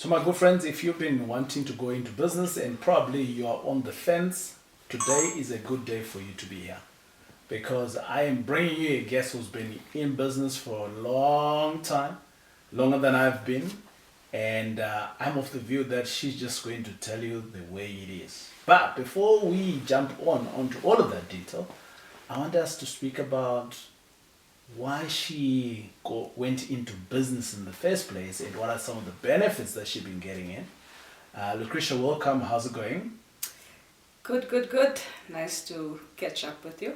So my good friends, if you've been wanting to go into business and probably you are on the fence, today is a good day for you to be here. Because I am bringing you a guest who's been in business for a long time, longer than I've been. And I'm of the view that she's just going to tell you the way it is. But before we jump onto all of that detail, I want us to speak about why she went into business in the first place and what are some of the benefits that she's been getting in. Lucretia, welcome. How's it going? Good. Nice to catch up with you.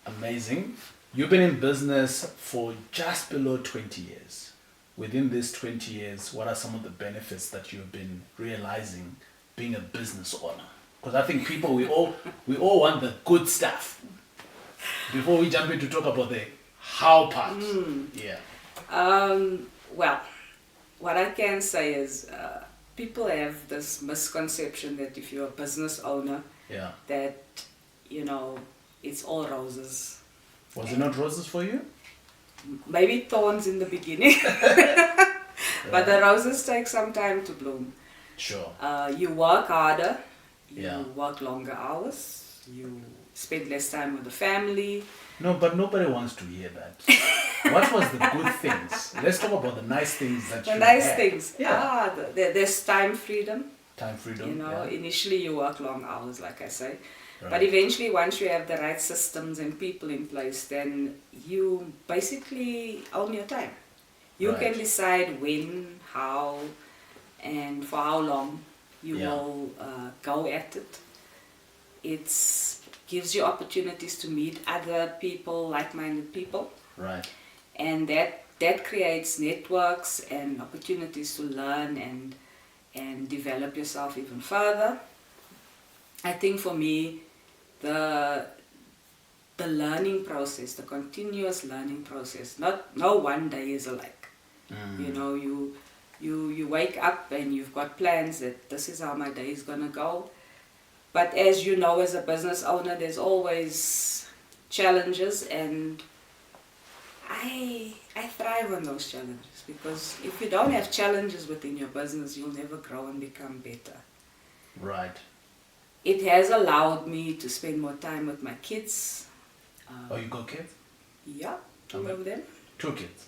Amazing. You've been in business for just below 20 years. Within these 20 years, what are some of the benefits that you've been realizing being a business owner? Because I think people, we all want the good stuff. Before we jump in to talk about the how part. Yeah. Well, what I can say is people have this misconception that if you're a business owner, Yeah. that, it's all roses. Was it not roses for you? Maybe thorns in the beginning, but the roses take some time to bloom. Sure. You work harder, you Yeah. work longer hours, you spend less time with the family. No, but nobody wants to hear that. What was the good things? Let's talk about the nice things that The you nice had. things. Yeah. There's time freedom. Time freedom. Yeah. Initially you work long hours, like I say. Right. But eventually, once you have the right systems and people in place, then you basically own your time. You Right. can decide when, how, and for how long you Yeah. will go at it. It gives you opportunities to meet other people, like-minded people. Right. And that creates networks and opportunities to learn and develop yourself even further. I think for me, the learning process, the continuous learning process, no one day is alike. You wake up and you've got plans that this is how my day is gonna go. But as you know, as a business owner, there's always challenges, and I thrive on those challenges, because if you don't have challenges within your business, you'll never grow and become better. Right. It has allowed me to spend more time with my kids. Oh, you got kids? Yeah, two Okay. of them. 2 kids.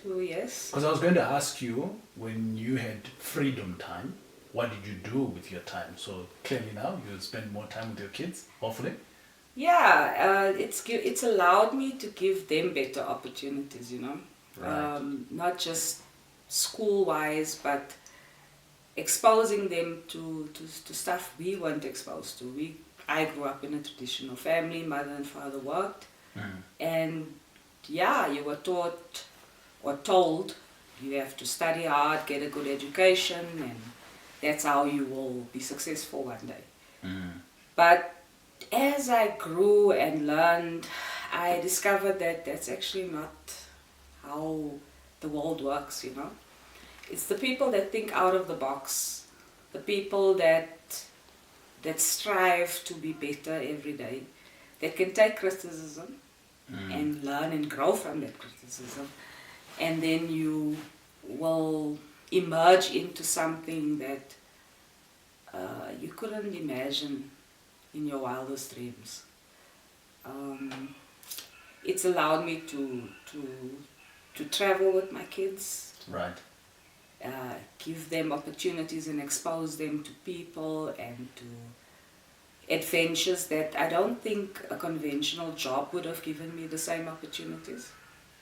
2, yes. Because I was going to ask you, when you had freedom time, what did you do with your time? So clearly now you spend more time with your kids, hopefully. Yeah, it's allowed me to give them better opportunities, Right. Not just school-wise, but exposing them to stuff we weren't exposed to. I grew up in a traditional family, mother and father worked, and yeah, you were taught or told you have to study hard, get a good education, and that's how you will be successful one day. But as I grew and learned, I discovered that that's actually not how the world works, It's the people that think out of the box, the people that strive to be better every day, that can take criticism and learn and grow from that criticism, and then you will emerge into something that you couldn't imagine in your wildest dreams. It's allowed me to travel with my kids. Right. Give them opportunities and expose them to people and to adventures that I don't think a conventional job would have given me the same opportunities.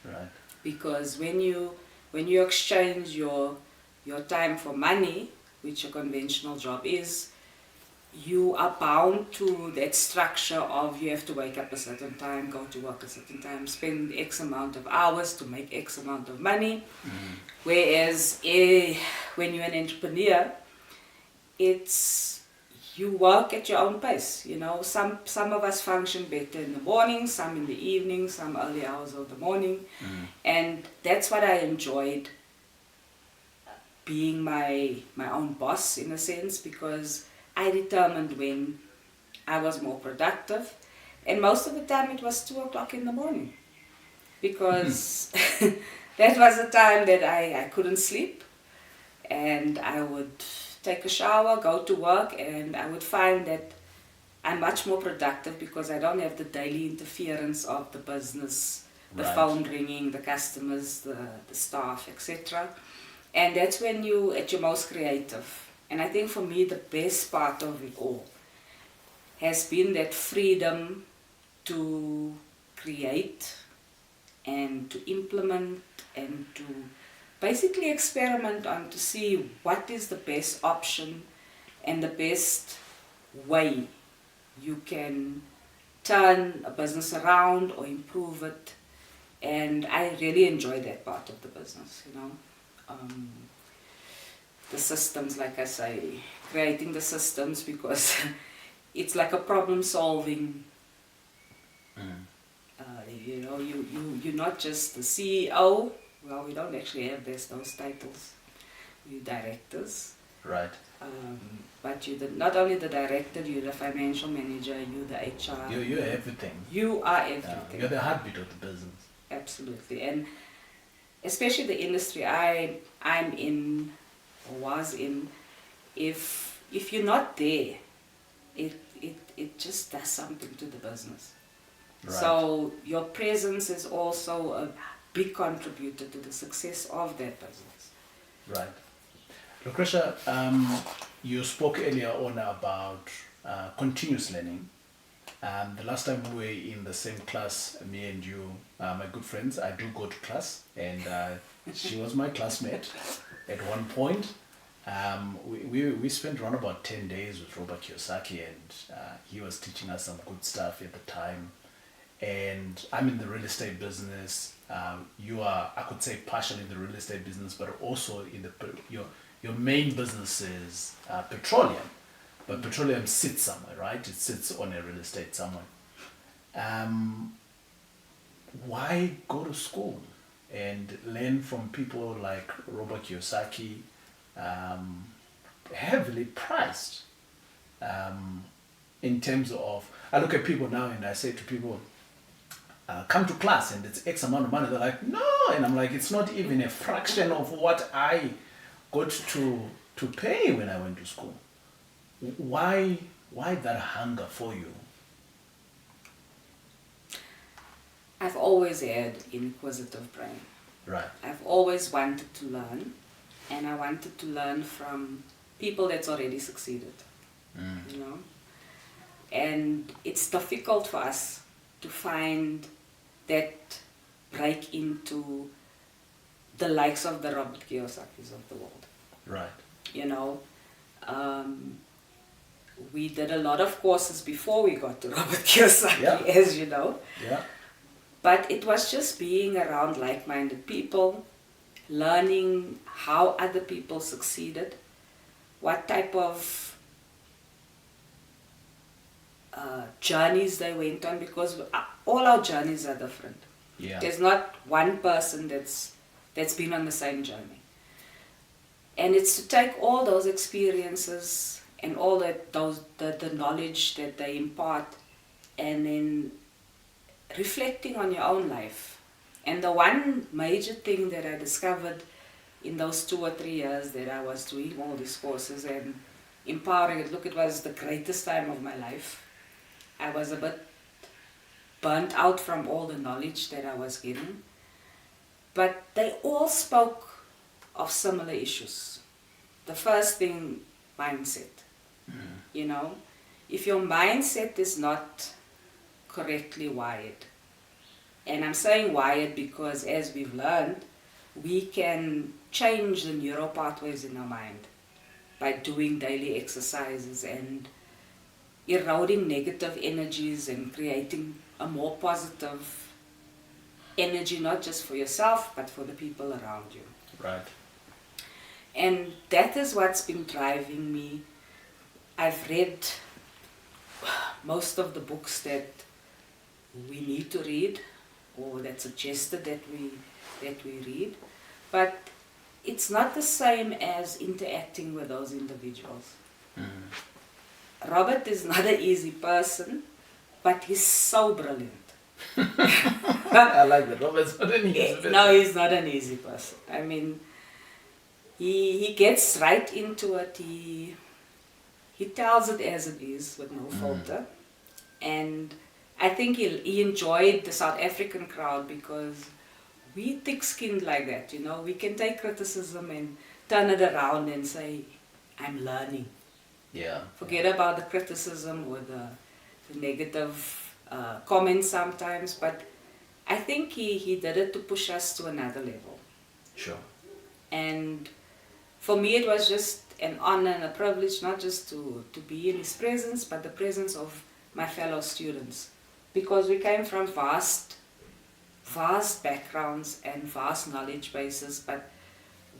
Right. Because when you exchange your time for money, which a conventional job is, you are bound to that structure of you have to wake up a certain time, go to work a certain time, spend X amount of hours to make X amount of money. Whereas when you're an entrepreneur, you work at your own pace. Some of us function better in the morning, some in the evening, some early hours of the morning. And that's what I enjoyed, being my own boss in a sense, because I determined when I was more productive, and most of the time it was 2 o'clock in the morning, because that was the time that I couldn't sleep. and I would take a shower, go to work, and I would find that I'm much more productive because I don't have the daily interference of the business, the Right. phone ringing, the customers, the staff, etc. And that's when you're at your most creative. And I think for me, the best part of it all has been that freedom to create and to implement and to basically experiment on to see what is the best option and the best way you can turn a business around or improve it. And I really enjoy that part of the business, you know. The systems, like I say, creating the systems, because it's like a problem solving. You know, you're not just the CEO. Well, we don't actually have those titles. We're directors. Right. But you're not only the director, you're the financial manager, you're the HR. You're everything. You are everything. You're the heartbeat of the business. Absolutely. And especially the industry I'm in, or was in, if you're not there, it just does something to the business. Right. So your presence is also a big contributor to the success of that business. Right. Lucretia, you spoke earlier on about continuous learning. The last time we were in the same class, me and you, my good friends, I do go to class, and she was my classmate at one point. We spent around about 10 days with Robert Kiyosaki, and he was teaching us some good stuff at the time. And I'm in the real estate business. You are, I could say, partially in the real estate business, but also in your main business is petroleum. But petroleum sits somewhere, right? It sits on a real estate somewhere. Why go to school and learn from people like Robert Kiyosaki, heavily priced in terms of, I look at people now and I say to people, come to class and it's X amount of money. They're like, no. And I'm like, it's not even a fraction of what I got to pay when I went to school. Why that hunger for you? I've always had inquisitive brain. Right. I've always wanted to learn, and I wanted to learn from people that's already succeeded. You know? And it's difficult for us to find that break into the likes of the Robert Kiyosaki's of the world. Right. You know, we did a lot of courses before we got to Robert Kiyosaki, Yeah. as you know. Yeah. But it was just being around like-minded people, learning how other people succeeded, what type of journeys they went on, because all our journeys are different. Yeah. There's not one person that's been on the same journey. And it's to take all those experiences and all the knowledge that they impart, and then reflecting on your own life. And the one major thing that I discovered in those 2 or 3 years that I was doing all these courses and empowering it, look, it was the greatest time of my life. I was a bit burnt out from all the knowledge that I was getting. But they all spoke of similar issues. The first thing, mindset. You know, if your mindset is not correctly wired, and I'm saying wired because, as we've learned, we can change the neural pathways in our mind by doing daily exercises and eroding negative energies and creating a more positive energy, not just for yourself, but for the people around you. Right. And that is what's been driving me. I've read most of the books that we need to read, or that's suggested that we read, but it's not the same as interacting with those individuals. Robert is not an easy person, but he's so brilliant. I like that. Robert's not an easy person. No, he's not an easy person. I mean, he gets right into it. He tells it as it is with no filter. And I think he enjoyed the South African crowd because we thick-skinned like that, you know. We can take criticism and turn it around and say, I'm learning. Yeah. Forget about the criticism or the negative comments sometimes, but I think he did it to push us to another level. Sure. And for me, it was just an honor and a privilege, not just to be in his presence, but the presence of my fellow students. Because we came from vast backgrounds and vast knowledge bases, but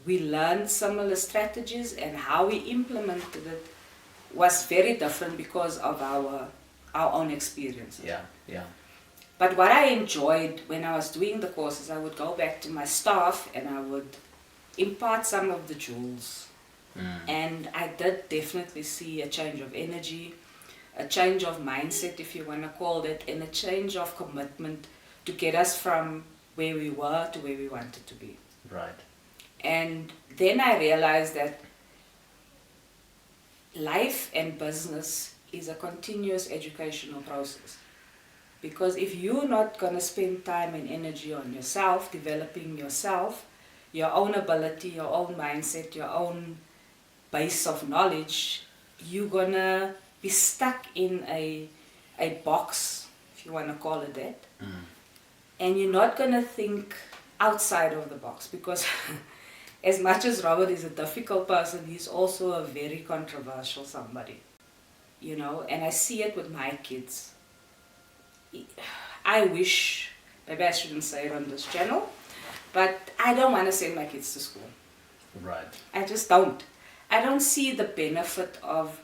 we learned similar strategies, and how we implemented it was very different because of our own experience. Yeah, yeah. But what I enjoyed when I was doing the courses, I would go back to my staff and I would impart some of the jewels. And I did definitely see a change of energy, a change of mindset, if you want to call it, and a change of commitment to get us from where we were to where we wanted to be. Right. And then I realized that life and business is a continuous educational process. Because if you're not going to spend time and energy on yourself, developing yourself, your own ability, your own mindset, your own base of knowledge, you're going to be stuck in a box, if you want to call it that. And you're not going to think outside of the box, because as much as Robert is a difficult person, he's also a very controversial somebody, you know. And I see it with my kids. I wish, maybe I shouldn't say it on this channel, but I don't want to send my kids to school. Right. I just don't. I don't see the benefit of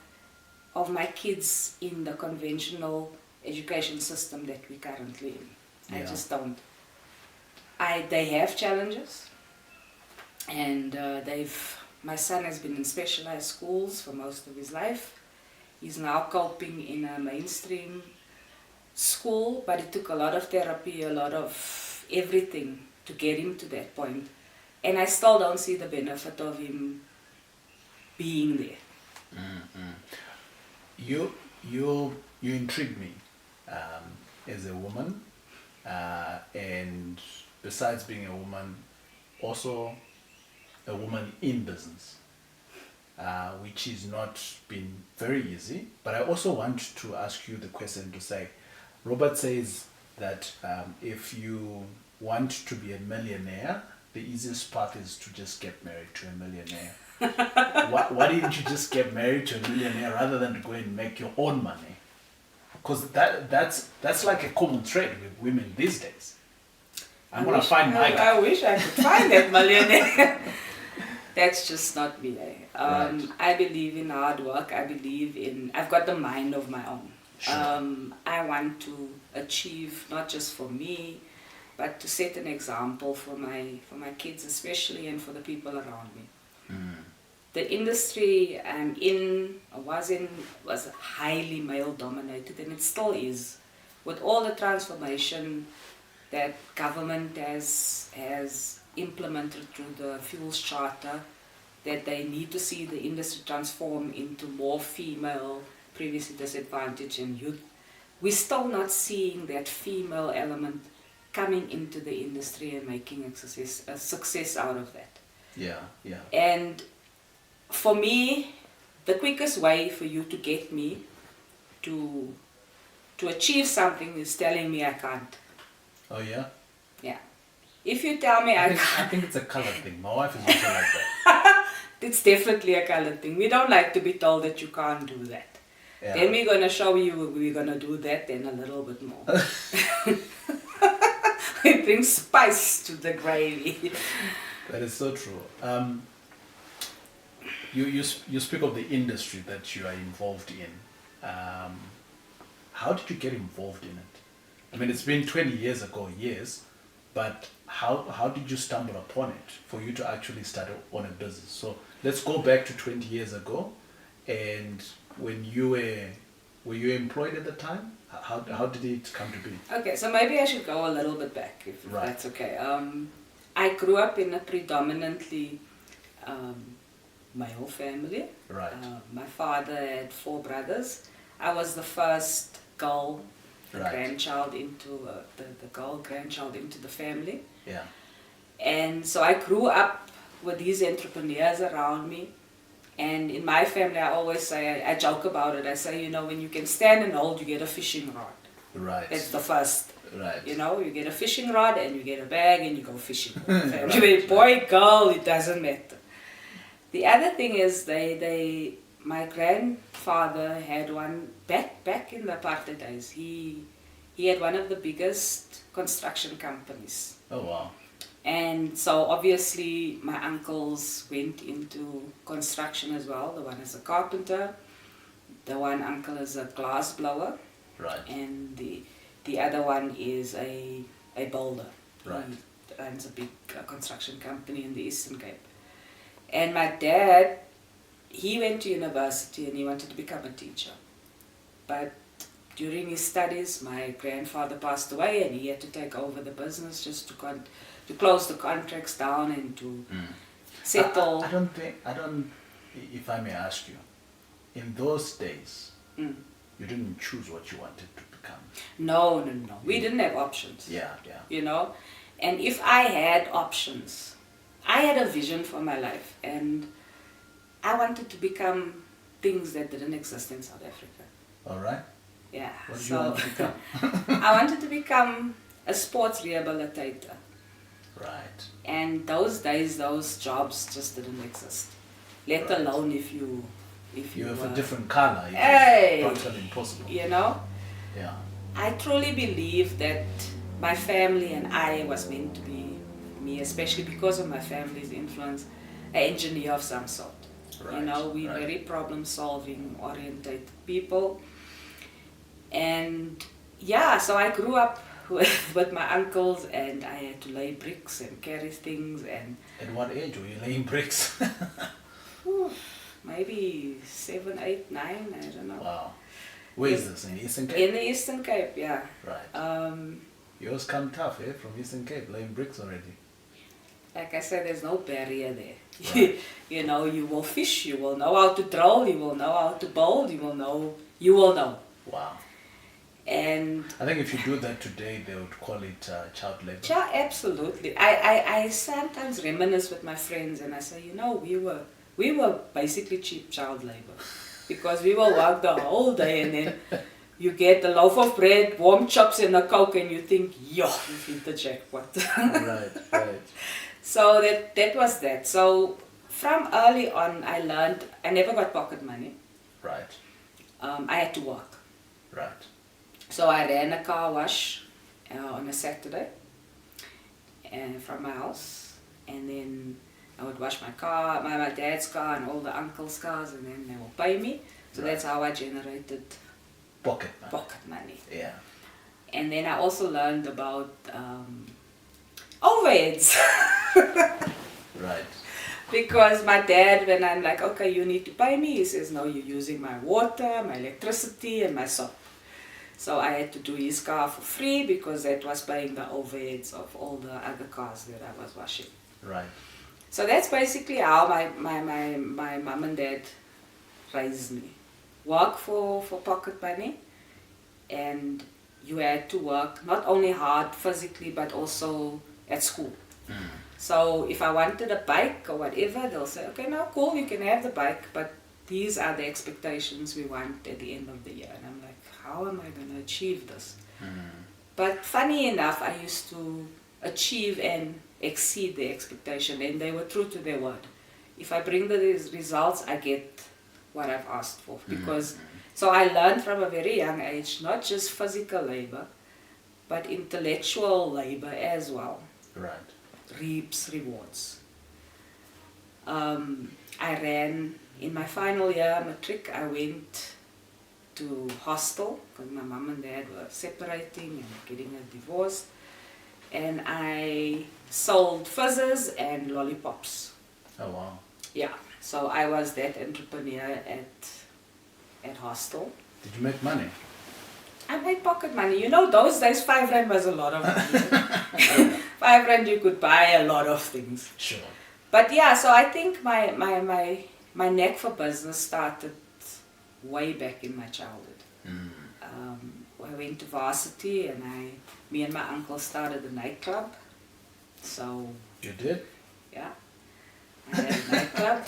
my kids in the conventional education system that we're currently in. I just don't. They have challenges, and my son has been in specialized schools for most of his life. He's now coping in a mainstream school, but it took a lot of therapy, a lot of everything to get him to that point. And I still don't see the benefit of him being there. You intrigue me as a woman, and besides being a woman, also a woman in business, which is not been very easy. But I also want to ask you the question to say, Robert says that if you want to be a millionaire, the easiest path is to just get married to a millionaire. Why didn't you just get married to a millionaire rather than to go and make your own money? Because that's like a common thread with women these days. I'm going to find my guy. I wish I could find that millionaire. That's just not me. Right. I believe in hard work. I've got the mind of my own. Sure. I want to achieve, not just for me, but to set an example for my kids especially, and for the people around me. The industry I'm was highly male dominated, and it still is, with all the transformation that government has implemented through the Fuels Charter, that they need to see the industry transform into more female, previously disadvantaged, and youth. We're still not seeing that female element coming into the industry and making a success out of that. Yeah. And for me, the quickest way for you to get me to achieve something is telling me I can't. Oh yeah? Yeah. If you tell me I can't, I think it's a colored thing. My wife is also like that. it's definitely a colored thing. We don't like to be told that you can't do that. Yeah. Then we're going to show you we're going to do that and a little bit more. We bring spice to the gravy. That is so true. You speak of the industry that you are involved in. How did you get involved in it? I mean, it's been 20 years ago, yes, but how did you stumble upon it for you to actually start on a business? So let's go back to 20 years ago, and when you were you employed at the time? How did it come to be? Okay, so maybe I should go a little bit back, if Right. that's okay. I grew up in a predominantly my whole family. Right. My father had 4 brothers. I was the first girl, Right. grandchild into the girl grandchild into the family. Yeah. And so I grew up with these entrepreneurs around me. And in my family, I always say, I joke about it. I say, you know, when you can stand and hold, you get a fishing rod. Right. That's the first. Right. You know, you get a fishing rod and you get a bag and you go fishing. Right, Boy, girl, it doesn't matter. The other thing is my grandfather had one, back in the apartheid days, he had one of the biggest construction companies. Oh, wow. And so obviously my uncles went into construction as well. The one is a carpenter, the one uncle is a glass blower, Right. and the other one is a builder. Right. He runs a big construction company in the Eastern Cape. And my dad, he went to university and he wanted to become a teacher. But during his studies, my grandfather passed away and he had to take over the business just to close the contracts down and to settle. I don't, if I may ask you, in those days, Mm. you didn't choose what you wanted to become. No. We didn't have options. Yeah. You know? And if I had options, I had a vision for my life and I wanted to become things that didn't exist in South Africa. All right. Yeah. What did you want to become? I wanted to become a sports rehabilitator. Right. And those days, those jobs just didn't exist. Let Right. alone if you You have were, a different color. It Hey! is practically impossible. you know. Yeah. I truly believe that my family and I was meant to be me, especially because of my family's influence, an engineer of some sort. Right. You know, we're right. very problem-solving oriented people. And yeah, so I grew up with my uncles and I had to lay bricks and carry things and At what age were you laying bricks? maybe 7, 8, 9, I don't know. Wow. Where is this? In Eastern Cape? In the Eastern Cape, yeah. Right. Yours come tough, eh? From Eastern Cape, laying bricks already. Like I said, there's no barrier there. Right. You know, you will fish, you will know how to drill, you will know how to build, you will know. Wow. And I think if you do that today, they would call it child labor. yeah, absolutely. I sometimes reminisce with my friends and I say, you know, we were basically cheap child labor because we will work the whole day and then you get a loaf of bread, warm chops and a Coke and you think, yo, you've hit the jackpot. Right. So that was that. So from early on, I learned, I never got pocket money. Right. I had to work. Right. So I ran a car wash on a Saturday from my house, and then I would wash my car, my dad's car and all the uncles' cars, and then they will pay me. So Right. that's how I generated Pocket money. pocket money. Yeah. And then I also learned about overheads. Right. Because my dad, when I'm like, okay, you need to pay me, he says, no, you're using my water, my electricity, and my soap. So I had to do his car for free because that was paying the overheads of all the other cars that I was washing. Right. So that's basically how my mom and dad raised me. Work for pocket money, and you had to work not only hard physically but also at school. So if I wanted a bike or whatever, they'll say, okay, now cool, you can have the bike, but these are the expectations we want at the end of the year. And I'm like, how am I going to achieve this? But funny enough, I used to achieve and exceed the expectation, and they were true to their word. If I bring the results, I get what I've asked for. Because so I learned from a very young age, not just physical labor, but intellectual labor as well. Right. Reaps rewards. I ran, in my final year matric, I went to hostel because my mom and dad were separating and getting a divorce, and I sold fizzes and lollipops. Oh, wow. Yeah, so I was that entrepreneur at hostel. Did you make money? I made pocket money. You know, those days 5 rand was a lot of money. 5 rand you could buy a lot of things. Sure. But yeah, so I think my knack for business started way back in my childhood. I went to varsity, and me and my uncle started a nightclub. So You did? yeah, I had a nightclub.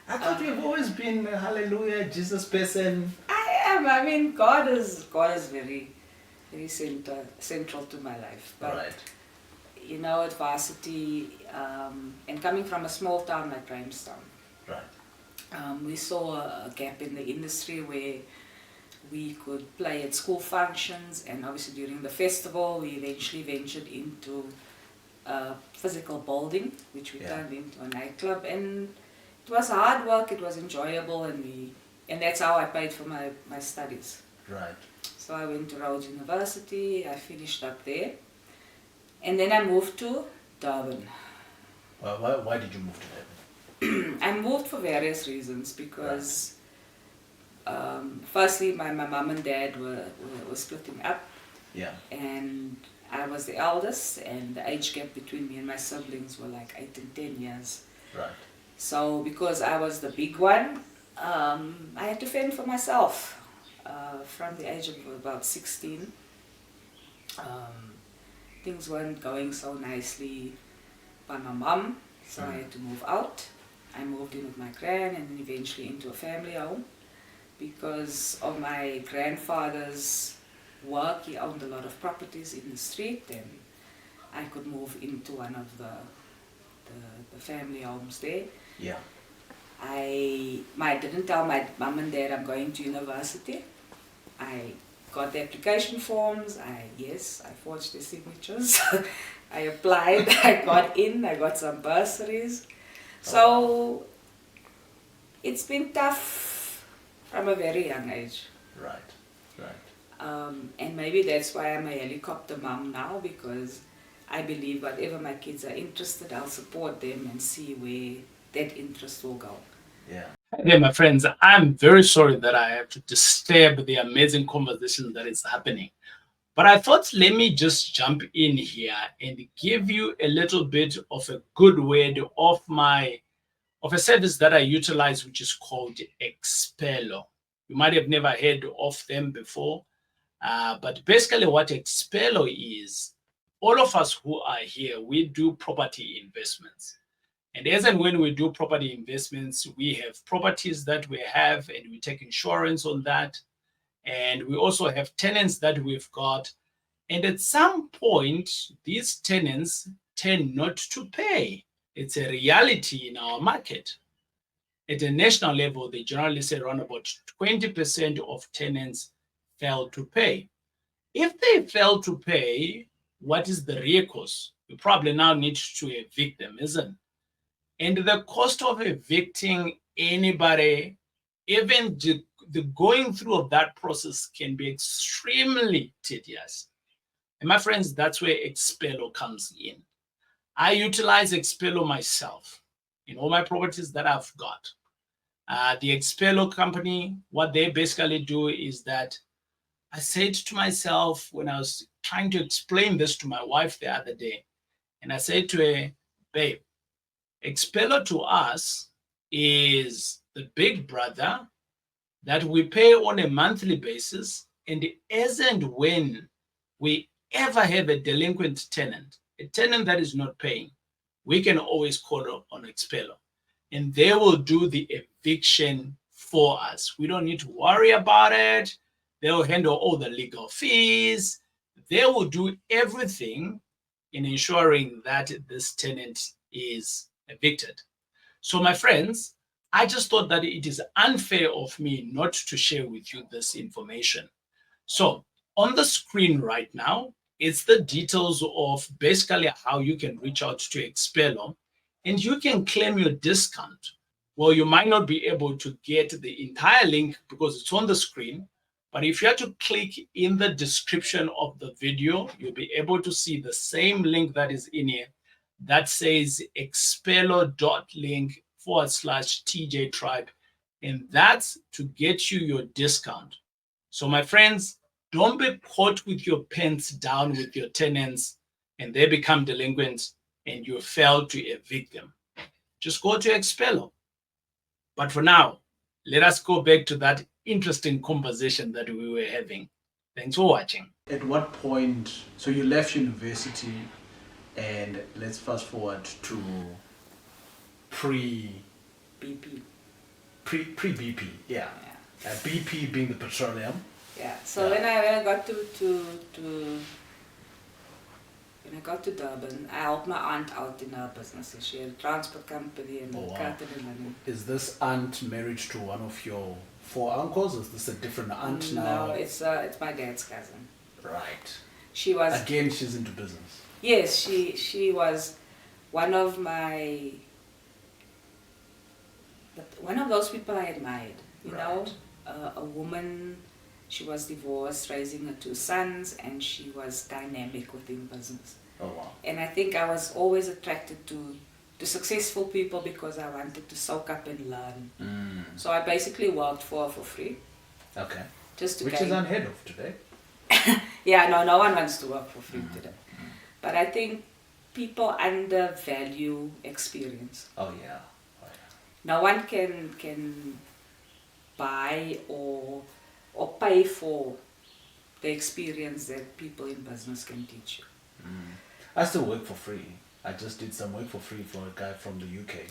I thought you've always been a hallelujah Jesus person. I am. I mean, God is very central to my life. But Right. you know, at varsity, and coming from a small town like Grahamstown, Right. we saw a gap in the industry where we could play at school functions, and obviously during the festival we eventually ventured into physical building, which we turned into a nightclub, and it was hard work, it was enjoyable, and that's how I paid for my studies. Right. So I went to Rhodes University, I finished up there, and then I moved to Durban. Why did you move to Durban? I moved for various reasons, because firstly my mom and dad were splitting up. Yeah. And I was the eldest, and the age gap between me and my siblings were like 8 and 10 years. Right. So because I was the big one, I had to fend for myself from the age of about 16. Things weren't going so nicely by my mum, so I had to move out. I moved in with my gran, and then eventually into a family home. Because of my grandfather's work, he owned a lot of properties in the street, and I could move into one of the family homes there. Yeah. I didn't tell my mum and dad I'm going to university. I got the application forms. I forged their signatures. I applied. I got in. I got some bursaries. So it's been tough from a very young age. Right. Right. And maybe that's why I'm a helicopter mom now, because I believe whatever my kids are interested, I'll support them and see where that interest will go. Yeah. Hey, my friends, I'm very sorry that I have to disturb the amazing conversation that is happening. But I thought, let me just jump in here and give you a little bit of a good word of a service that I utilize, which is called Expello. You might have never heard of them before, but basically what Expello is, all of us who are here, we do property investments. And as and when we do property investments, we have properties that we have, and we take insurance on that. And we also have tenants that we've got. And at some point, these tenants tend not to pay. It's a reality in our market. At a national level, they generally say around about 20% of tenants fail to pay. If they fail to pay, what is the recourse? You probably now need to evict them, isn't it? And the cost of evicting anybody, even the going through of that process, can be extremely tedious. And my friends, that's where Expello comes in. I utilize Expello myself in all my properties that I've got. The Expello company, what they basically do is that I said to myself when I was trying to explain this to my wife the other day, and I said to her, babe, Expello to us is the big brother that we pay on a monthly basis, and as and when we ever have a delinquent tenant, a tenant that is not paying, we can always call on Expello, and they will do the eviction for us. We don't need to worry about it. They'll handle all the legal fees. They will do everything in ensuring that this tenant is evicted. So my friends, I just thought that it is unfair of me not to share with you this information. So on the screen right now, it's the details of basically how you can reach out to Expello and you can claim your discount. Well, you might not be able to get the entire link because it's on the screen, but if you have to click in the description of the video, you'll be able to see the same link that is in here that says expello.link/TJ Tribe, and that's to get you your discount. So my friends, don't be caught with your pants down with your tenants and they become delinquent and you fail to evict them. just go to Expello. But for now, let us go back to that interesting conversation that we were having. Thanks for watching. At what point, so you left university, and let's fast forward to pre BP. BP, yeah. BP being the petroleum. Yeah. So when I got when I got to Durban, I helped my aunt out in her business. She had a transport company and Is this aunt married to one of your four uncles? Is this a different aunt now? No, it's my dad's cousin. Right. She was again. She's into business. Yes, she was one of those people I admired. You know, a woman. She was divorced, raising her two sons, and she was dynamic within business. Oh wow! And I think I was always attracted to successful people because I wanted to soak up and learn. So I basically worked for her for free. Okay. Which is unheard of today. Yeah, no one wants to work for free today. But I think people undervalue experience. Oh yeah. No one can buy or pay for the experience that people in business can teach you. I still work for free. I just did some work for free for a guy from the UK.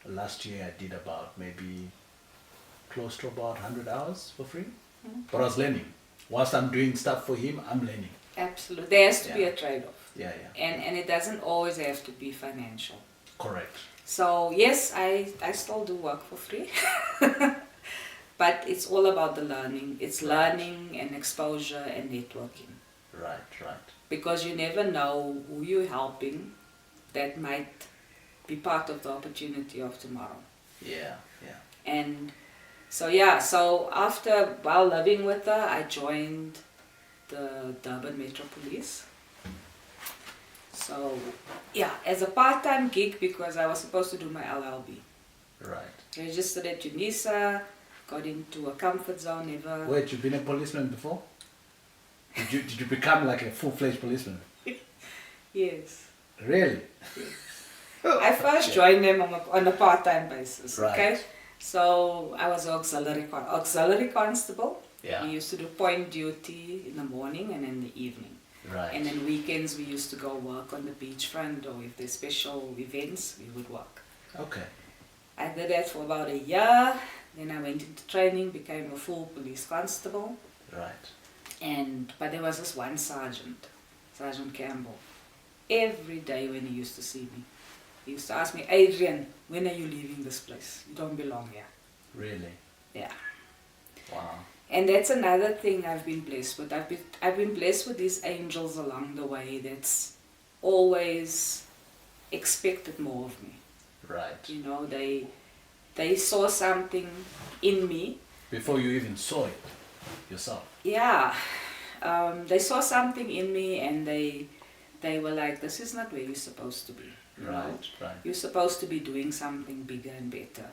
Last year I did about maybe close to about 100 hours for free. But I was learning. Whilst I'm doing stuff for him, I'm learning. Absolutely. There has to be a trade-off. Yeah. And it doesn't always have to be financial. Correct. So yes, I still do work for free. But it's all about the learning. It's learning and exposure and networking. Right. Because you never know who you're helping that might be part of the opportunity of tomorrow. Yeah. And so while living with her, I joined the Durban Metro Police. So as a part-time gig because I was supposed to do my LLB. Right. Registered at UNISA, got into a comfort zone, never... Wait, you've been a policeman before? Did you become like a full-fledged policeman? Yes. Really? I first joined them on a part-time basis, right. Okay? So I was auxiliary constable. Yeah. We used to do point duty in the morning and in the evening. Right. And then weekends we used to go work on the beachfront, or if there's special events, we would work. Okay. I did that for about a year. Then I went into training, became a full police constable. Right. But there was this one sergeant, Sergeant Campbell. Every day when he used to see me, he used to ask me, Adrian, when are you leaving this place? You don't belong here. Really? Yeah. Wow. And that's another thing I've been blessed with. I've been blessed with these angels along the way that's always expected more of me. Right. You know, they saw something in me. Before you even saw it yourself. Yeah. They saw something in me and they were like, this is not where you're supposed to be. You know? Right. You're supposed to be doing something bigger and better.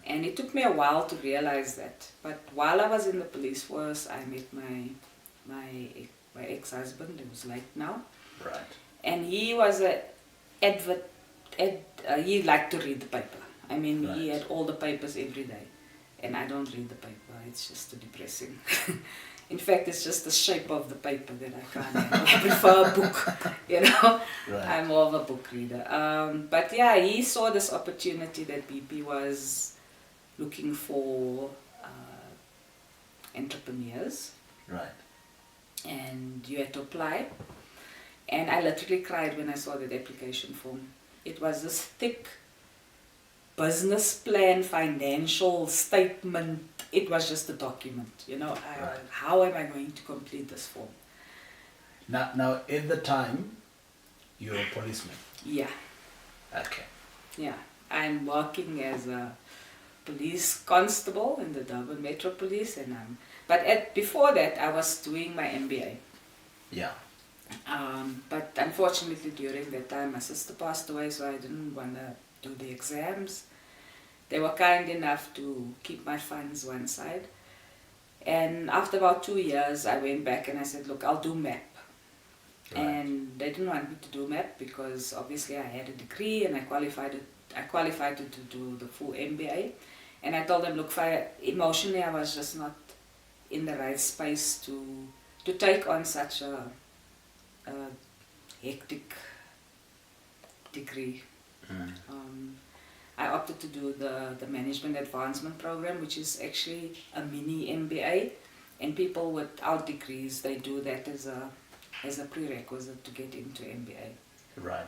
And it took me a while to realize that. But while I was in the police force, I met my ex-husband, who's late now. Right. And he was he liked to read the paper. I mean, he had all the papers every day. And I don't read the paper, it's just too depressing. In fact, it's just the shape of the paper that I can't handle. I prefer a book, you know. Right. I'm more of a book reader. But yeah, he saw this opportunity that BP was looking for entrepreneurs. Right. And you had to apply. And I literally cried when I saw that application form. It was this thick business plan, financial statement. It was just a document, you know. How am I going to complete this form? Now, at the time, you're a policeman. Yeah. Okay. Yeah, I'm working as a police constable in the Durban Metro Police, but before that, I was doing my MBA. Yeah. But unfortunately, during that time, my sister passed away, so I didn't want to do the exams. They were kind enough to keep my funds one side. And after about 2 years, I went back and I said, look, I'll do MAP. Right. And they didn't want me to do math because obviously I had a degree and I qualified to do the full MBA. And I told them, look, emotionally I was just not in the right space to take on such a hectic degree. I opted to do the Management Advancement Program, which is actually a mini MBA, and people without degrees, they do that as a prerequisite to get into MBA. Right.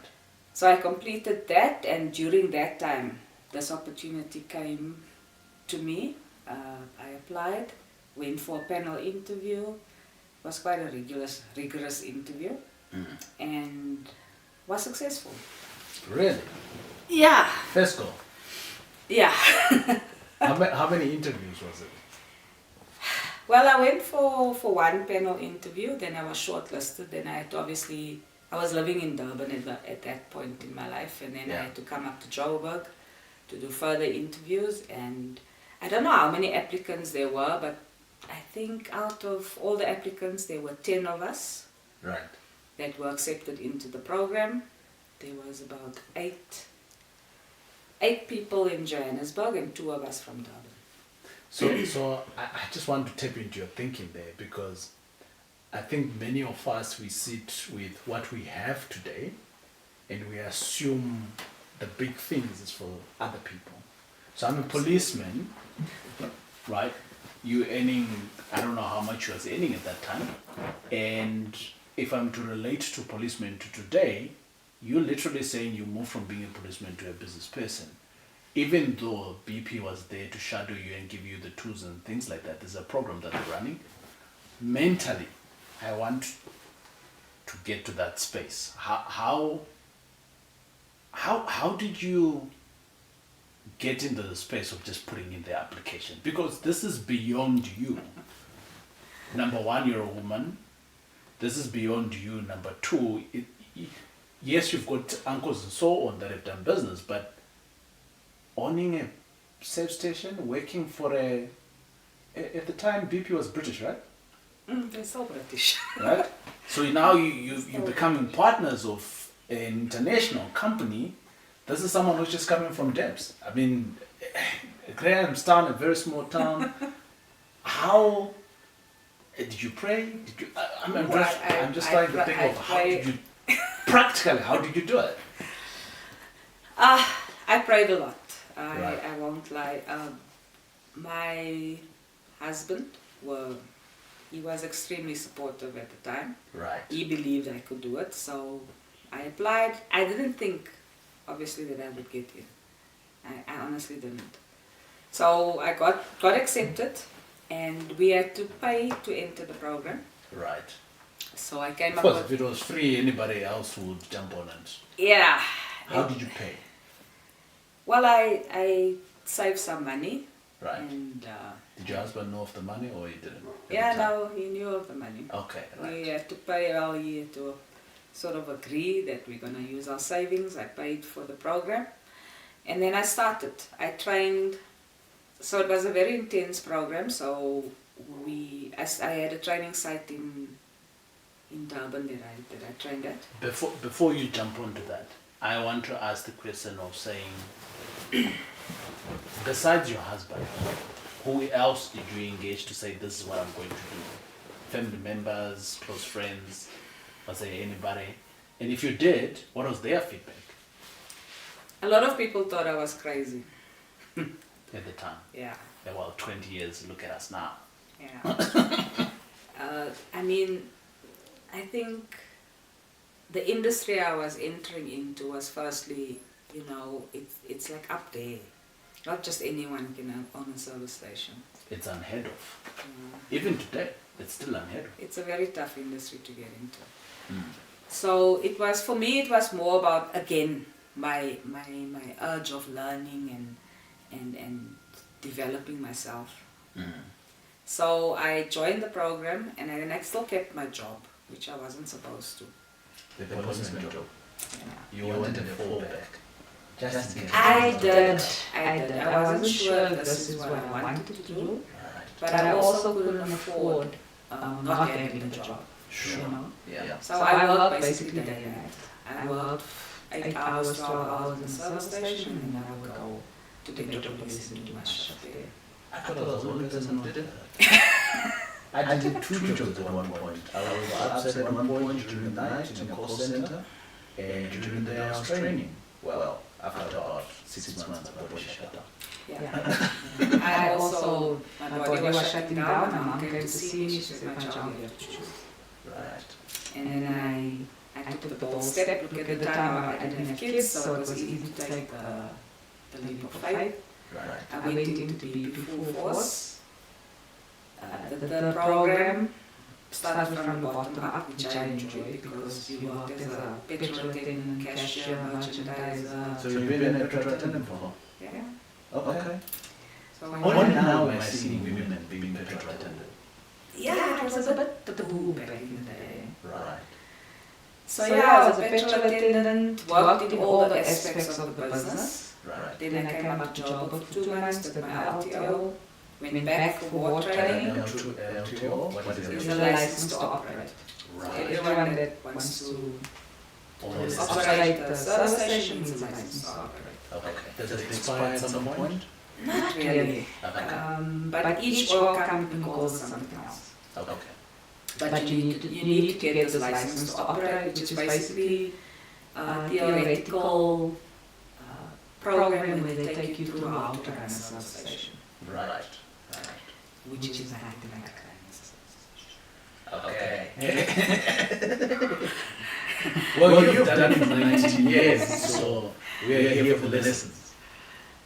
So I completed that, and during that time, this opportunity came to me. I applied, went for a panel interview. It was quite a rigorous interview, and was successful. Really? Yeah. First go. Yeah. How many interviews was it? Well, I went for one panel interview, then I was shortlisted, then I was living in Durban at that point in my life, and then I had to come up to Joburg to do further interviews, and I don't know how many applicants there were, but I think out of all the applicants, there were 10 of us. Right. That were accepted into the program. There was about eight people in Johannesburg and 2 of us from Durban. So I just want to tap into your thinking there, because I think many of us, we sit with what we have today and we assume the big things is for other people. So I'm a policeman, right? You earning, I don't know how much you was earning at that time. And if I'm to relate to policemen to today, you're literally saying you moved from being a policeman to a business person. Even though BP was there to shadow you and give you the tools and things like that, there's a program that they're running. Mentally, I want to get to that space. How did you get into the space of just putting in the application? Because this is beyond you. Number one, you're a woman. This is beyond you. Number two, yes, you've got uncles and so on that have done business, but owning a safe station, working for at the time BP was British, right? They're so British. Right? So now you're becoming partners of an international company. This is someone who's just coming from Debs. I mean, Grahamstown, a very small town. How did you pray? I'm just trying to think of how did you practically, how did you do it? I prayed a lot. Right. I won't lie. My husband, he was extremely supportive at the time. Right. He believed I could do it, so I applied. I didn't think, obviously, that I would get in. I honestly didn't. So I got accepted, and we had to pay to enter the program. Right. So I came Of up course, with... if it was free, anybody else would jump on it. Yeah. How did you pay? Well, I saved some money. Right. And did your husband know of the money, or he didn't? yeah, no, he knew of the money. Okay, right. We had to pay, well, he had to sort of agree that we're going to use our savings. I paid for the program. And then I started. I trained. So it was a very intense program. So I had a training site in Durban that I trained at. Before you jump onto that, I want to ask the question of saying, besides your husband, who else did you engage to say, this is what I'm going to do? Family members, close friends, was there anybody? And if you did, what was their feedback? A lot of people thought I was crazy. At the time? Yeah. Well, 20 years, look at us now. Yeah. I mean, I think the industry I was entering into was firstly, you know, it's like up there. Not just anyone can own a service station. It's unheard of. Even today, it's still unheard of. It's a very tough industry to get into. So it was, for me, it was more about, again, my urge of learning and developing myself. So I joined the program, and then I still kept my job, which I wasn't supposed to. The policeman job. Yeah. You wanted a fallback. Just in case. I did. I wasn't sure this is what I wanted to do, but I also couldn't afford not having a job. Sure. You know? Yeah. So I worked basically day and night. I worked 8 hours, 12 hours in the service station, and then I would go to Petroleum and do my shift there. I thought I was the only person who did that. I did two jobs at one point. I was upset at one point during the night in a call center, and during the day I was training. Well, after about 6 months, my body shut down. Yeah. I also, my body was shutting down, my mom came to see me, she said, my child, you have to choose. Right. And then I took the bold step. Look, at the time I didn't have kids, so it was easy to take the leap of faith. Right. I went into be full force. The program started from the bottom up, which I enjoyed because you worked as a petrol attendant, cashier, merchandiser. So you've been a petrol attendant for? Yeah. Okay. So Only now am I seeing women being petrol attendant. yeah, it was a bit taboo back in the day. Right. So yeah, I was a petrol attendant, worked in all the aspects of the business. Right. Then I came up to job for 2 months, did my LTO, went back for war training. LTO, what is It's it? a license to operate. Right. Everyone that wants to Always. operate the service station needs a license to operate. Okay. Does it expire at some point? Not really. Okay. But each oil company calls it something else. Okay. But you need to get this license to operate, which is basically a theoretical program where they take you through how to run a service station. Right. Which is exactly like Okay. Well, you've done it for 19 years, so we are here for the lessons.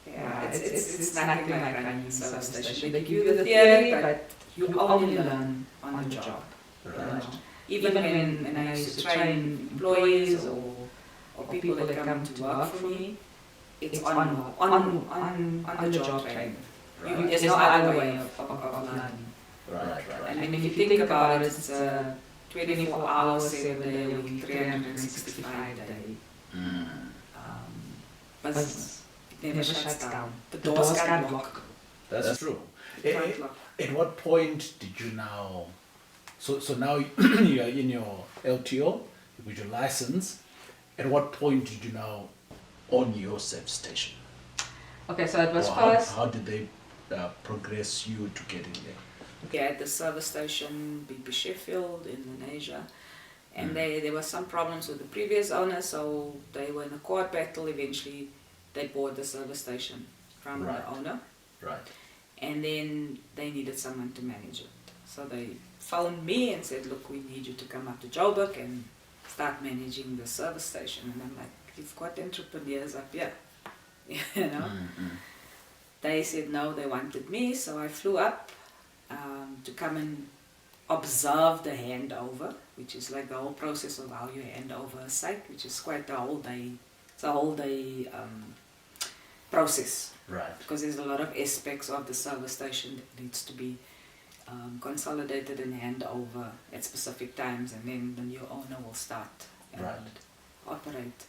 Yeah, it's nothing like running a service station. They give you the theory, but you only learn on the job. Right. Even when I used to train employees or people that come to work for me, it's on the job training. There's no other way of learning. Right. And if you think about it, it's a 24 hours, 7 day a week, 365 day business. It never shuts down. The doors can't lock. That's true. It can't lock. At what point did you now? So now you are in your LTO with your license. At what point did you now own your service station? Okay, so it was Or first. how did they progress you to getting there? Okay, at the service station, BP Sheffield in Indonesia, and there were some problems with the previous owner, so they were in a court battle. Eventually, they bought the service station from the owner, Right. and then they needed someone to manage it. So they phoned me and said, "Look, we need you to come up to Joburg and start managing the service station." And I'm like, "You've got entrepreneurs up here," you know. They said no, they wanted me, so I flew up to come and observe the handover, which is like the whole process of how you hand over a site, which is quite a whole day. It's a whole day process, Right. because there's a lot of aspects of the service station that needs to be consolidated and hand over at specific times, and then the new owner will start and operate.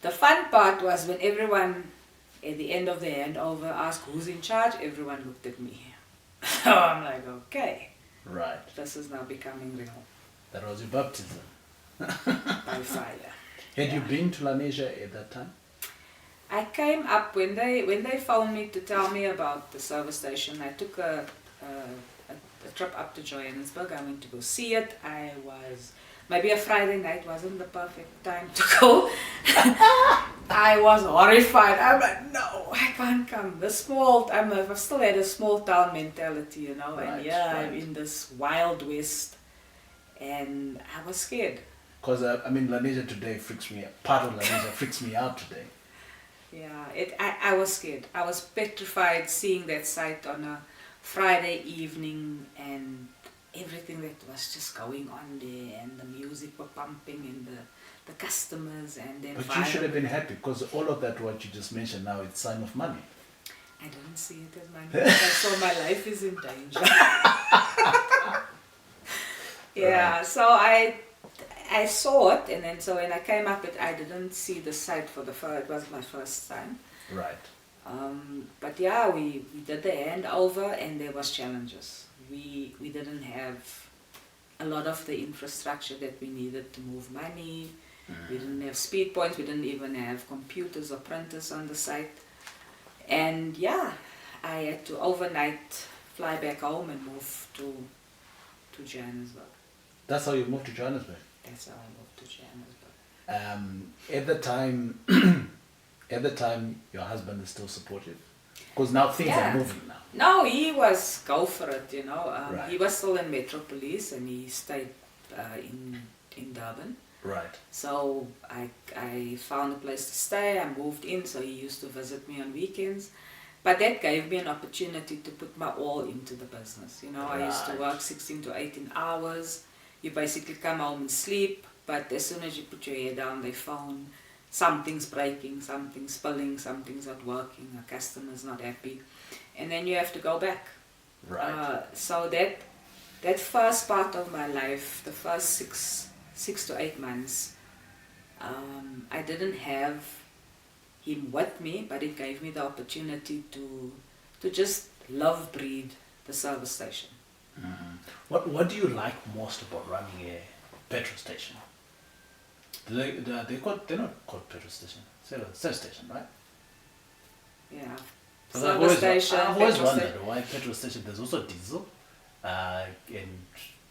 The fun part was when everyone at the end of the handover asked who's in charge, everyone looked at me. So I'm like, okay, Right. this is now becoming real That was your baptism. by fire. Had you been to Lanesia at that time? I came up when they phoned me to tell me about the service station. I took a trip up to Johannesburg. I went to go see it. Maybe a Friday night wasn't the perfect time to go. I was horrified. I'm like, no, I can't come. I've still had a small town mentality, you know, and I'm in this wild west, and I was scared. Because Lanesia today freaks me out. Part of Lanesia freaks me out today. Yeah, I was scared. I was petrified seeing that site on a Friday evening and everything that was just going on there, and the music were pumping, and the customers and the environment. But you should have been happy, because all of that what you just mentioned now, it's sign of money. I don't see it as money. I saw my life is in danger. Yeah, so I saw it, and then so when I came up, I didn't see the site for it was my first time. Right. But yeah, we did the handover, and there was challenges. We didn't have a lot of the infrastructure that we needed to move money. We didn't have speed points, we didn't even have computers or printers on the site. And yeah, I had to overnight fly back home and move to Johannesburg. That's how you moved to Johannesburg. That's how I moved to Johannesburg. At the time, your husband is still supportive, because now things are Yeah. moving now. No, he was go for it, you know. Right. He was still in Metro Police and he stayed in Durban. Right. So I found a place to stay, I moved in, so he used to visit me on weekends. But that gave me an opportunity to put my all into the business. You know, I used to Right. work 16 to 18 hours. You basically come home and sleep, but as soon as you put your head down, they phone, something's breaking, something's spilling, something's not working, a customer's not happy. And then you have to go back. Right. So that first part of my life, the first six to 8 months, I didn't have him with me, but it gave me the opportunity to just love, breed the service station. What do you like most about running a petrol station? They're not called petrol station. Service station, right? Yeah. 'Cause Service station, I've always petrol wondered station. why petrol station. There's also diesel and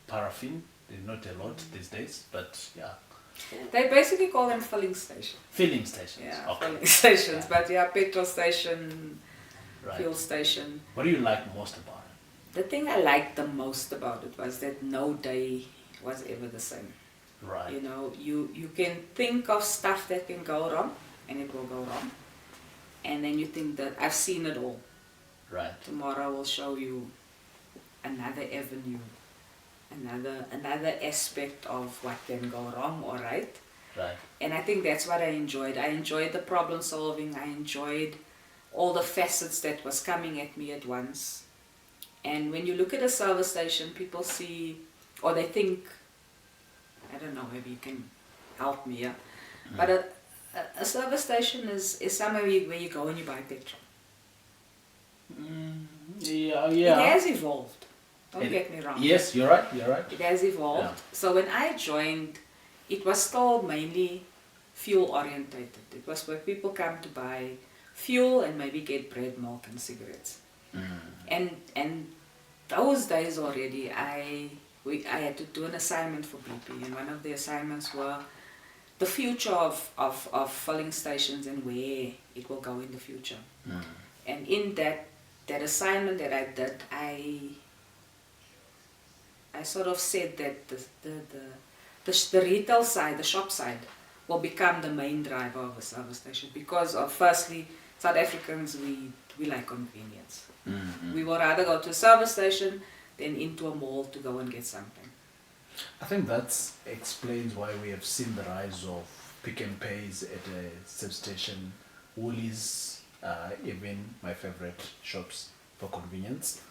paraffin. Not a lot these days, but yeah. They basically call them filling stations. Filling stations. Yeah, Okay. filling stations. Yeah. But yeah, petrol station, Right. fuel station. What do you like most about it? The thing I liked the most about it was that no day was ever the same. Right. You know, you can think of stuff that can go wrong, and it will go wrong. And then you think that I've seen it all. Right. Tomorrow will show you another avenue, another aspect of what can go wrong or right. Right. And I think that's what I enjoyed. I enjoyed the problem solving. I enjoyed all the facets that was coming at me at once. And when you look at a service station, people see, or they think, I don't know, maybe you can help me, yeah? But a service station is somewhere where you go and you buy petrol. Yeah. It has evolved. Don't It- get me wrong. Yes, you're right. You're right. It has evolved. Yeah. So when I joined, it was still mainly fuel orientated. It was where people come to buy fuel and maybe get bread, milk and cigarettes. And those days already, I had to do an assignment for BP, and one of the assignments were the future of filling stations and where it will go in the future. And in that assignment that I did, I sort of said that the retail side, the shop side, will become the main driver of a service station because of, firstly, South Africans, we like convenience. We would rather go to a service station than into a mall to go and get something. I think that explains why we have seen the rise of pick and pays at a substation, Woolies, even my favorite shops for convenience.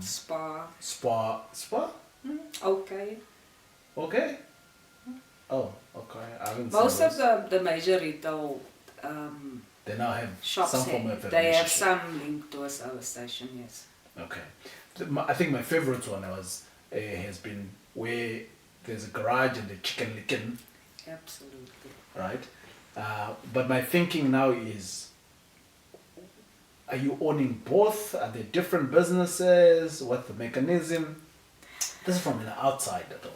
Spa, Spa. okay. Okay. Oh, okay. I haven't Most seen of those. the major retail They now have shops, some form of a they have relationship. some link to a service station, yes. Okay. I think my favorite one has been where there's a garage and a chicken licken, Absolutely. right? But my thinking now is, are you owning both? Are they different businesses? What's the mechanism? This is from the outside, though.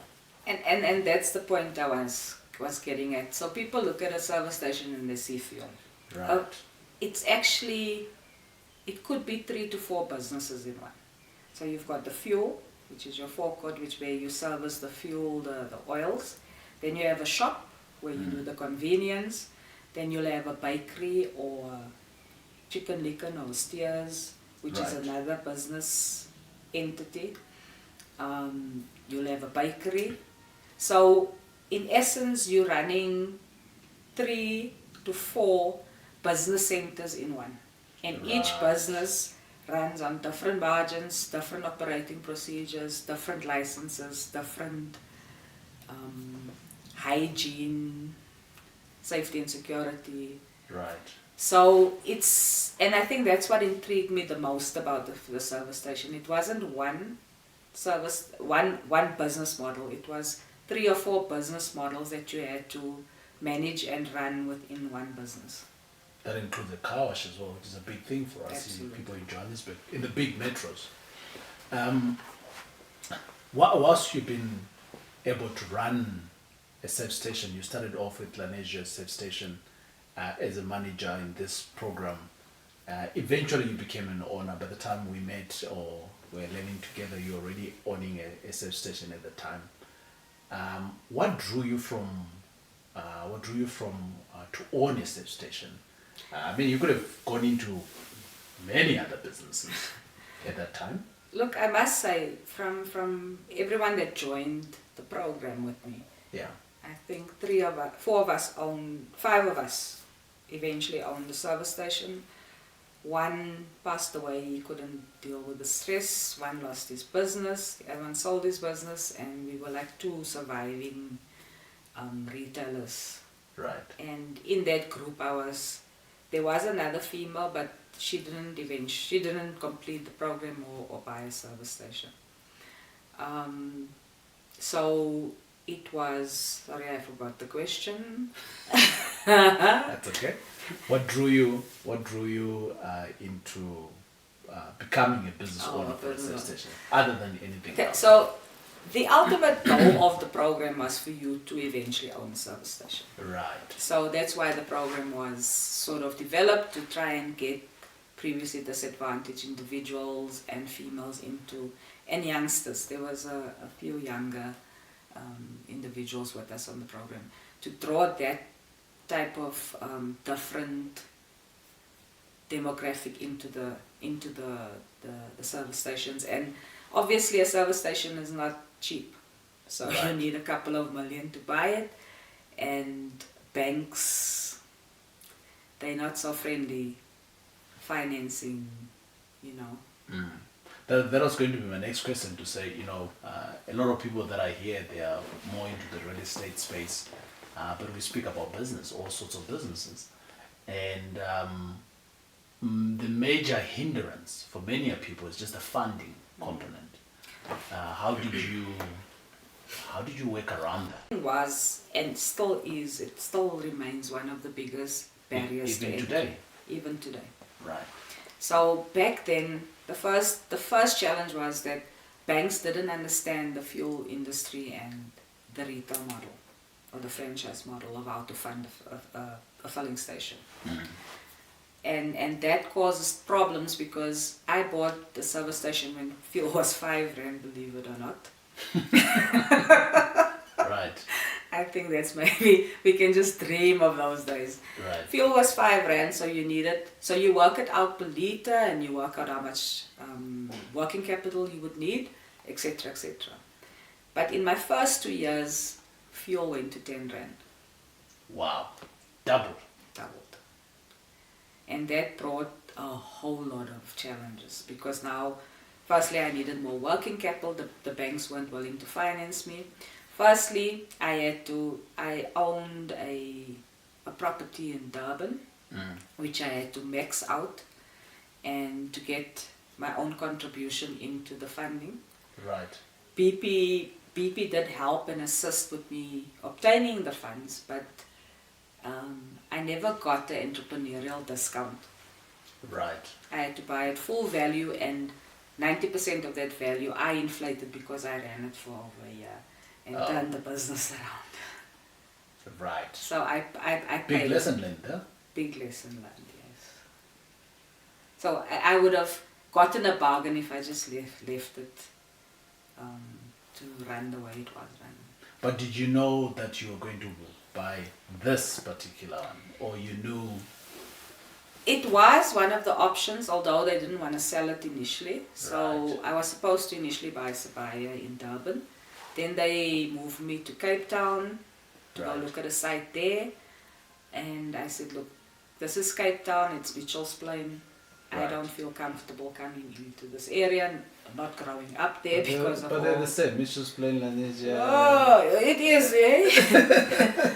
And that's the point I was getting at. So people look at a service station and they see fuel. Right. It's actually, it could be 3 to 4 businesses in one. So you've got the fuel, which is your forecourt, which where you service the fuel, the oils. Then you have a shop where you do the convenience. Then you'll have a bakery or chicken licken or steers, which is Right. another business entity. You'll have a bakery. So in essence, you're running 3 to 4 business centers in one. And each Right. business runs on different margins, different operating procedures, different licenses, different hygiene, safety and security. Right. So and I think that's what intrigued me the most about the service station. It wasn't one service, one business model. It was 3 or 4 business models that you had to manage and run within one business. That includes the car wash as well, which is a big thing for us, Absolutely. people in Johannesburg, in the big metros. Whilst you've been able to run a safe station, you started off with Lanesia Safe Station as a manager in this program. Eventually you became an owner. By the time we met or were learning together, you were already owning a safe station at the time. What drew you from to own a safe station? I mean, you could have gone into many other businesses at that time. Look, I must say, from everyone that joined the program with me, Yeah. I think 5 of us eventually owned the service station. One passed away, he couldn't deal with the stress. One lost his business, the other one sold his business, and we were like 2 surviving retailers. Right. And in that group there was another female, but she didn't complete the program or buy a service station. So it was, sorry, I forgot the question. That's okay. What drew you into becoming a business owner for a safe station, other than anything Okay, else? so the ultimate goal of the program was for you to eventually own a service station. Right. So that's why the program was sort of developed, to try and get previously disadvantaged individuals and females into, and youngsters. There was a few younger individuals with us on the program, to draw that type of different demographic into the service stations. And obviously a service station is not cheap, so Right. you need a couple of million to buy it, and banks, they're not so friendly financing, you know. That was going to be my next question, to say, a lot of people that I hear, they are more into the real estate space, but we speak about business, all sorts of businesses. And the major hindrance for many people is just the funding component. How did you work around that? Was, and still is, it still remains one of the biggest barriers to Even entry. today? Even today. Right. So back then, the first challenge was that banks didn't understand the fuel industry and the retail model or the franchise model of how to fund a filling station. And that causes problems, because I bought the service station when fuel was 5 rand, believe it or not. Right. I think that's maybe, we can just dream of those days. Right. Fuel was 5 rand, so you work it out per liter, and you work out how much working capital you would need, etc., etc. But in my first 2 years, fuel went to 10 rand, Wow. Double. doubled. And that brought a whole lot of challenges, because now, firstly, I needed more working capital. The banks weren't willing to finance me. Firstly, I owned a property in Durban, which I had to max out, and to get my own contribution into the funding. Right. BP did help and assist with me obtaining the funds, but I never got the entrepreneurial discount. Right. I had to buy at full value, and 90% of that value I inflated because I ran it for over a year and turned the business around. Right. So I Big paid. lesson learned, huh? Big lesson learned, yes. So I would have gotten a bargain if I just left it to run the way it was run. But did you know that you were going to buy this particular one, or you knew? It was one of the options, although they didn't want to sell it initially. So Right. I was supposed to initially buy Sabaya in Durban. Then they moved me to Cape Town to go Right. look at a site there. And I said, look, this is Cape Town, it's Mitchell's Plain. I Right. don't feel comfortable coming into this area, not growing up there because of But they're all- the same. Mitchell's Plain, Lanesia. Oh, it is, eh?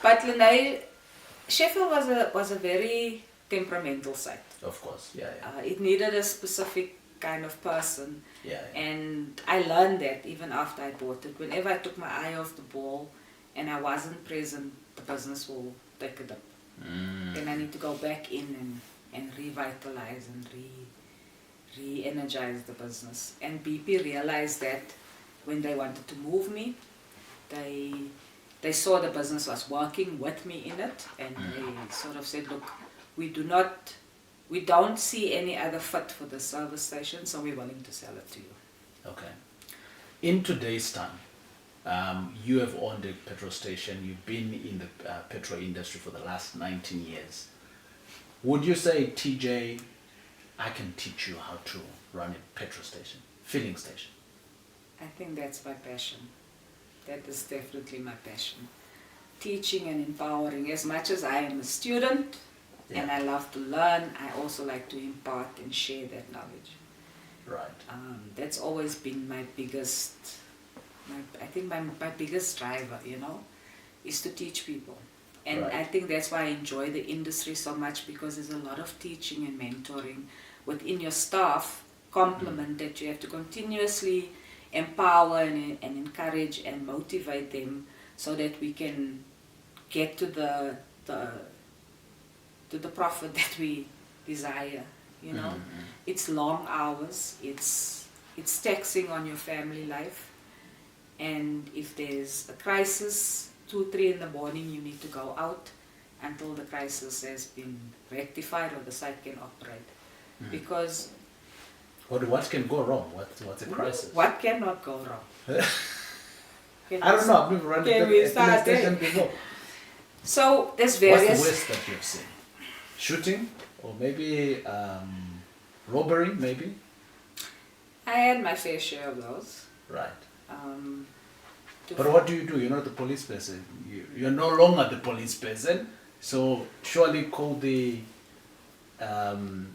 But Sheffield was a very temperamental site. Of course, yeah. It needed a specific kind of person. Yeah. And I learned that even after I bought it. Whenever I took my eye off the ball and I wasn't present, the business will take a dip. Then I need to go back in and revitalize and re-energize the business. And BP realized that when they wanted to move me, they saw the business was working with me in it, and they sort of said, look, we don't see any other fit for the service station, so we're willing to sell it to you. Okay. In today's time, you have owned a petrol station, you've been in the petrol industry for the last 19 years. Would you say, TJ, I can teach you how to run a petrol station, filling station? I think that's my passion. That is definitely my passion. Teaching and empowering. As much as I am a student and I love to learn, I also like to impart and share that knowledge. Right. That's always been my biggest, I think my biggest driver, you know, is to teach people. And Right. I think that's why I enjoy the industry so much, because there's a lot of teaching and mentoring within your staff complement that you have to continuously empower and encourage and motivate them so that we can get to the profit that we desire. You know, it's long hours, it's taxing on your family life, and if there's a crisis 2-3 in the morning, you need to go out until the crisis has been rectified or the site can operate. Because what can go wrong? What's a crisis? what cannot go wrong? I don't know. I've never run Can a we filling start station there? before. So there's What's various. the worst that you've seen? Shooting, or maybe robbery, maybe. I had my fair share of those. Right. To But what do? You're not the police person. You're no longer the police person. So surely call the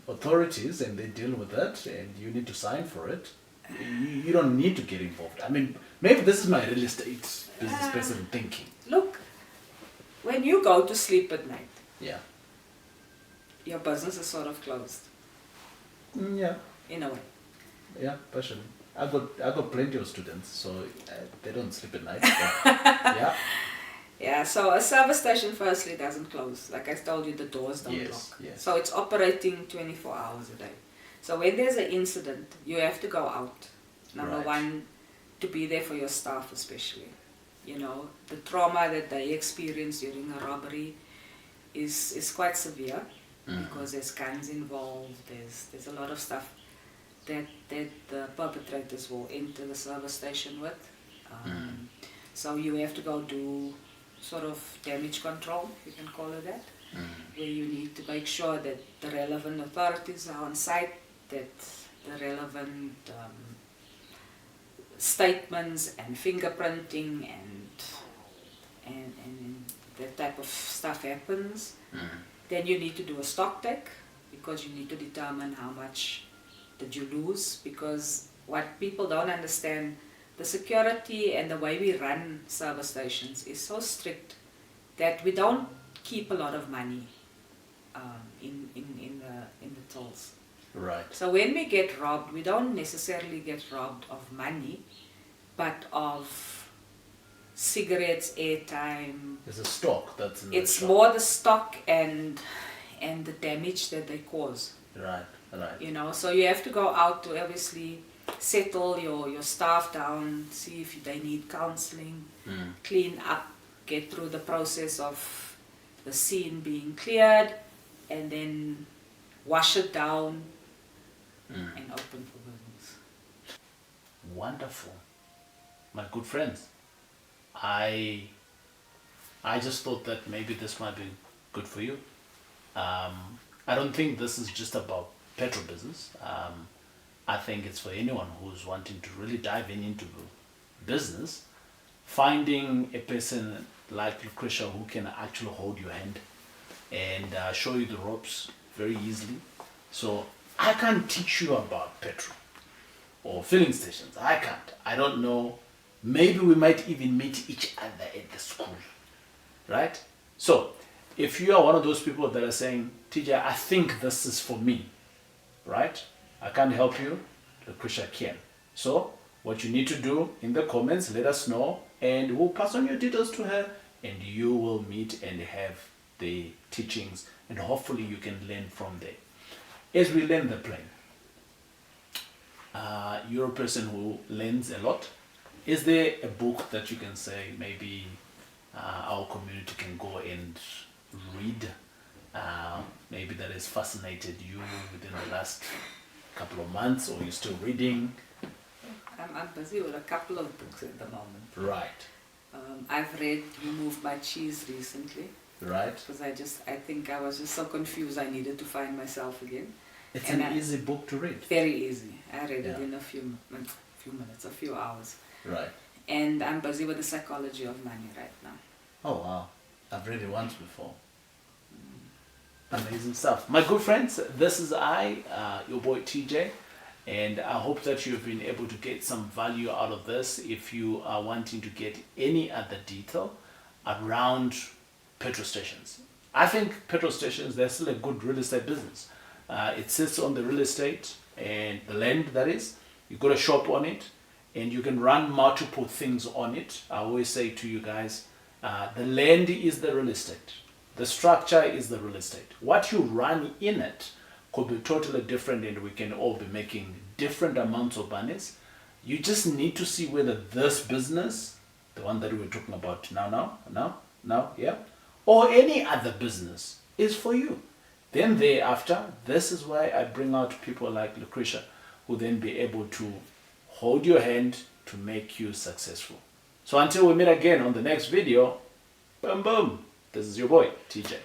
authorities and they deal with that, and you need to sign for it. You don't need to get involved. I mean, maybe this is my real estate business person thinking. Look, when you go to sleep at night, Yeah. your business is sort of closed, Yeah. in a way. Yeah. Passion. I got plenty of students, so they don't sleep at night. But, yeah. Yeah, so a service station firstly doesn't close. Like I told you, the doors don't Yes, lock. yes. So it's operating 24 hours a day. So when there's an incident, you have to go out. Number Right. one, to be there for your staff especially. You know, the trauma that they experience during a robbery is quite severe, because there's guns involved, there's a lot of stuff that the perpetrators will enter the service station with. So you have to go do sort of damage control, you can call it that, where you need to make sure that the relevant authorities are on site, that the relevant statements and fingerprinting and that type of stuff happens. Then you need to do a stock take, because you need to determine how much did you lose, because what people don't understand, the security and the way we run service stations is so strict that we don't keep a lot of money in the tills. Right. So when we get robbed, we don't necessarily get robbed of money, but of cigarettes, airtime. There's a stock that's in the It's shop. more the stock and the damage that they cause. Right. Right. You know, so you have to go out to obviously settle your staff down, see if they need counseling, clean up, get through the process of the scene being cleared, and then wash it down and open for business. Wonderful. My good friends, I just thought that maybe this might be good for you. I don't think this is just about petrol business. I think it's for anyone who's wanting to really dive into business, finding a person like Lucretia who can actually hold your hand and show you the ropes very easily. So I can't teach you about petrol or filling stations. I can't. I don't know. Maybe we might even meet each other at the school, right? So if you are one of those people that are saying, TJ, I think this is for me, right? I can't help you. Lucretia can. So what you need to do in the comments, let us know, and we'll pass on your details to her, and you will meet and have the teachings, and hopefully you can learn from there. As we learn the plan, you're a person who learns a lot. Is there a book that you can say maybe our community can go and read, maybe that has fascinated you within the last couple of months, or you're still reading? I'm busy with a couple of books at the moment. Right. I've read You Move My Cheese recently. Right. Because I think I was just so confused I needed to find myself again. It's And an easy book to read. Very easy. I read it Yeah. in a few minutes, a few hours. Right. And I'm busy with The Psychology of Money right now. Oh wow, I've read it once before. Amazing stuff. My good friends, this is your boy TJ, and I hope that you've been able to get some value out of this. If you are wanting to get any other detail around petrol stations, I think petrol stations, they're still a good real estate business. It sits on the real estate and the land, that is. You got a shop on it, and you can run multiple things on it. I always say to you guys, the land is the real estate. The structure is the real estate. What you run in it could be totally different, and we can all be making different amounts of monies. You just need to see whether this business, the one that we're talking about now, yeah, or any other business is for you. Then thereafter, this is why I bring out people like Lucretia, who then be able to hold your hand to make you successful. So until we meet again on the next video, boom boom, this is your boy TJ.